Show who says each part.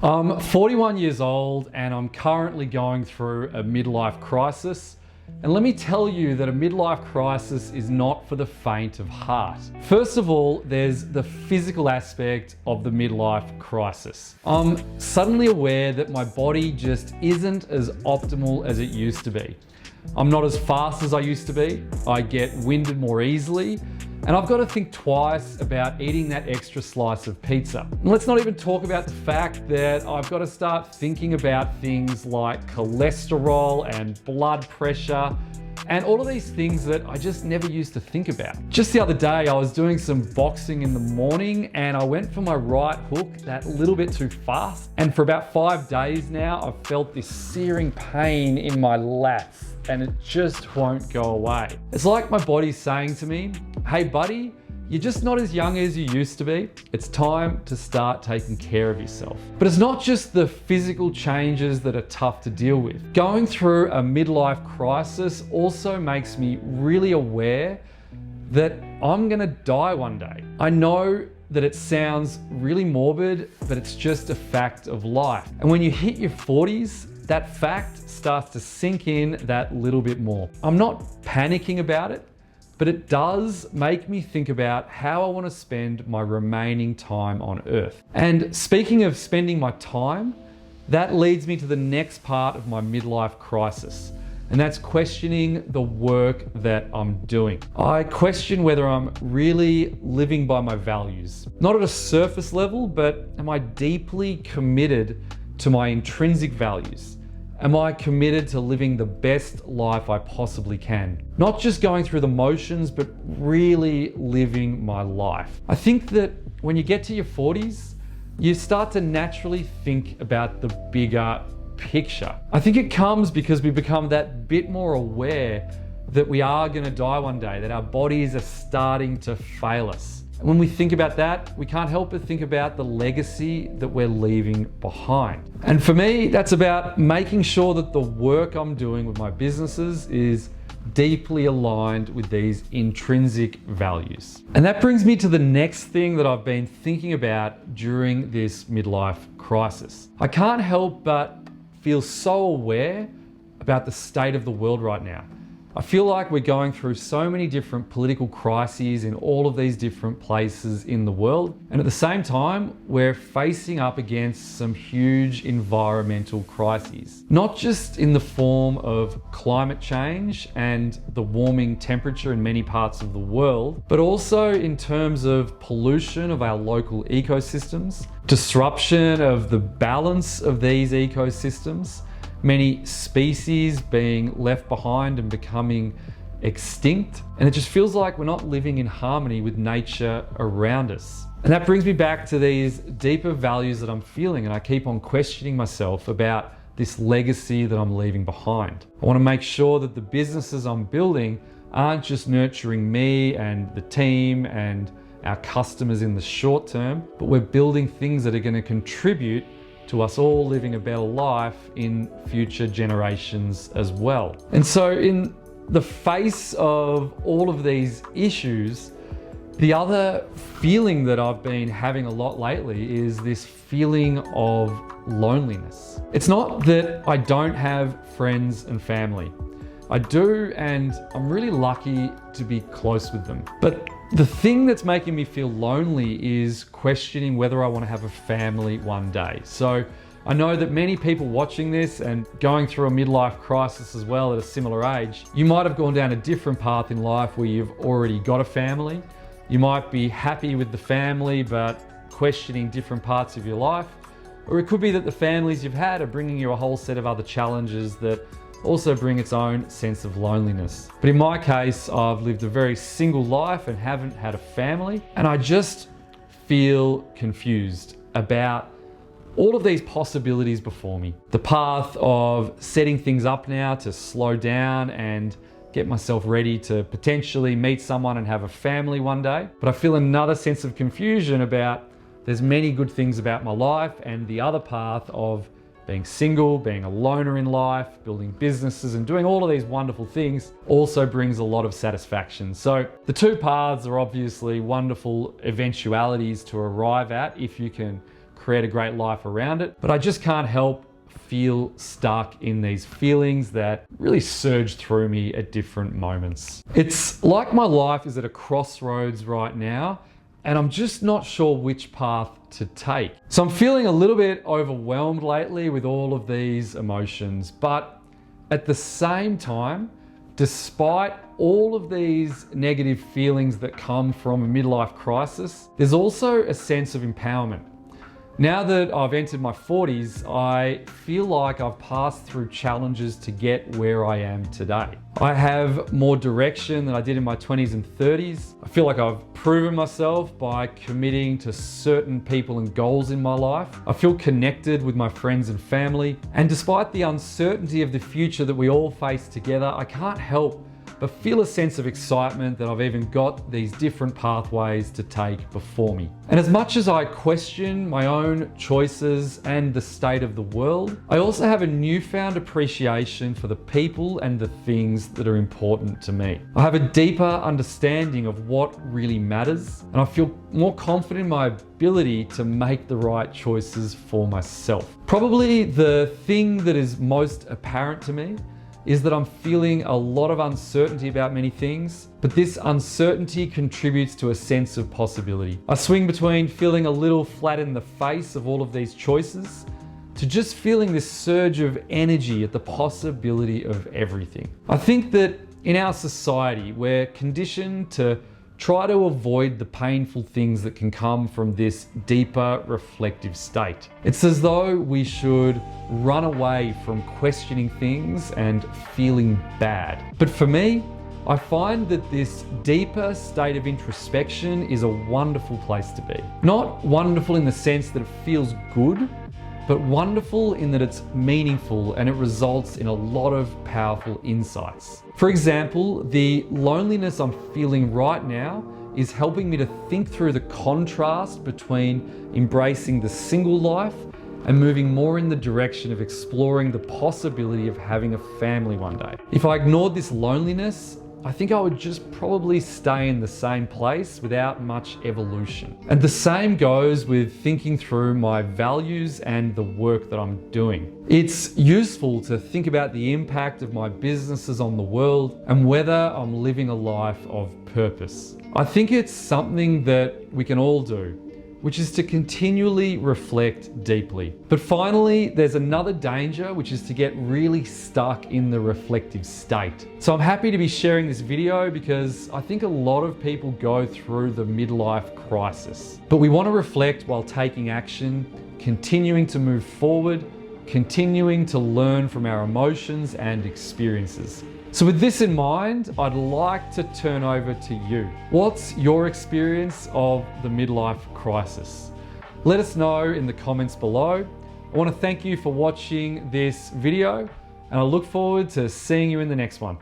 Speaker 1: I'm 41 years old and I'm currently going through a midlife crisis. And let me tell you that a midlife crisis is not for the faint of heart. First of all, there's the physical aspect of the midlife crisis. I'm suddenly aware that my body just isn't as optimal as it used to be. I'm not as fast as I used to be. I get winded more easily. And I've got to think twice about eating that extra slice of pizza. And let's not even talk about the fact that I've got to start thinking about things like cholesterol and blood pressure and all of these things that I just never used to think about. Just the other day, I was doing some boxing in the morning and I went for my right hook that little bit too fast. And for about 5 days now, I've felt this searing pain in my lats and it just won't go away. It's like my body's saying to me, hey buddy, you're just not as young as you used to be. It's time to start taking care of yourself. But it's not just the physical changes that are tough to deal with. Going through a midlife crisis also makes me really aware that I'm gonna die one day. I know that it sounds really morbid, but it's just a fact of life. And when you hit your 40s, that fact starts to sink in that little bit more. I'm not panicking about it, but it does make me think about how I want to spend my remaining time on Earth. And speaking of spending my time, that leads me to the next part of my midlife crisis. And that's questioning the work that I'm doing. I question whether I'm really living by my values. Not at a surface level, but am I deeply committed to my intrinsic values? Am I committed to living the best life I possibly can? Not just going through the motions, but really living my life. I think that when you get to your 40s, you start to naturally think about the bigger picture. I think it comes because we become that bit more aware that we are gonna die one day, that our bodies are starting to fail us. And when we think about that, we can't help but think about the legacy that we're leaving behind. And for me, that's about making sure that the work I'm doing with my businesses is deeply aligned with these intrinsic values. And that brings me to the next thing that I've been thinking about during this midlife crisis. I can't help but feel so aware about the state of the world right now. I feel like we're going through so many different political crises in all of these different places in the world. And at the same time, we're facing up against some huge environmental crises. Not just in the form of climate change and the warming temperature in many parts of the world, but also in terms of pollution of our local ecosystems, disruption of the balance of these ecosystems, many species being left behind and becoming extinct. And it just feels like we're not living in harmony with nature around us. And that brings me back to these deeper values that I'm feeling, and I keep on questioning myself about this legacy that I'm leaving behind. I want to make sure that the businesses I'm building aren't just nurturing me and the team and our customers in the short term, but we're building things that are going to contribute to us all living a better life in future generations as well. And so in the face of all of these issues, the other feeling that I've been having a lot lately is this feeling of loneliness. It's not that I don't have friends and family. I do, and I'm really lucky to be close with them. But the thing that's making me feel lonely is questioning whether I want to have a family one day. So I know that many people watching this and going through a midlife crisis as well at a similar age, you might have gone down a different path in life where you've already got a family. You might be happy with the family, but questioning different parts of your life. Or it could be that the families you've had are bringing you a whole set of other challenges that also bring its own sense of loneliness. But in my case, I've lived a very single life and haven't had a family. And I just feel confused about all of these possibilities before me. The path of setting things up now to slow down and get myself ready to potentially meet someone and have a family one day. But I feel another sense of confusion about there's many good things about my life, and the other path of being single, being a loner in life, building businesses and doing all of these wonderful things also brings a lot of satisfaction. So the two paths are obviously wonderful eventualities to arrive at if you can create a great life around it, but I just can't help feel stuck in these feelings that really surge through me at different moments. It's like my life is at a crossroads right now, and I'm just not sure which path to take. So I'm feeling a little bit overwhelmed lately with all of these emotions, but at the same time, despite all of these negative feelings that come from a midlife crisis, there's also a sense of empowerment. Now that I've entered my 40s, I feel like I've passed through challenges to get where I am today. I have more direction than I did in my 20s and 30s. I feel like I've proven myself by committing to certain people and goals in my life. I feel connected with my friends and family. And despite the uncertainty of the future that we all face together, I can't help but feel a sense of excitement that I've even got these different pathways to take before me. And as much as I question my own choices and the state of the world, I also have a newfound appreciation for the people and the things that are important to me. I have a deeper understanding of what really matters, and I feel more confident in my ability to make the right choices for myself. Probably the thing that is most apparent to me is that I'm feeling a lot of uncertainty about many things, but this uncertainty contributes to a sense of possibility. I swing between feeling a little flat in the face of all of these choices to just feeling this surge of energy at the possibility of everything. I think that in our society, we're conditioned to try to avoid the painful things that can come from this deeper reflective state. It's as though we should run away from questioning things and feeling bad. But for me, I find that this deeper state of introspection is a wonderful place to be. Not wonderful in the sense that it feels good, but wonderful in that it's meaningful and it results in a lot of powerful insights. For example, the loneliness I'm feeling right now is helping me to think through the contrast between embracing the single life and moving more in the direction of exploring the possibility of having a family one day. If I ignored this loneliness, I think I would just probably stay in the same place without much evolution. And the same goes with thinking through my values and the work that I'm doing. It's useful to think about the impact of my businesses on the world and whether I'm living a life of purpose. I think it's something that we can all do, which is to continually reflect deeply. But finally, there's another danger, which is to get really stuck in the reflective state. So I'm happy to be sharing this video because I think a lot of people go through the midlife crisis. But we want to reflect while taking action, continuing to move forward, continuing to learn from our emotions and experiences. So with this in mind, I'd like to turn over to you. What's your experience of the midlife crisis? Let us know in the comments below. I want to thank you for watching this video, and I look forward to seeing you in the next one.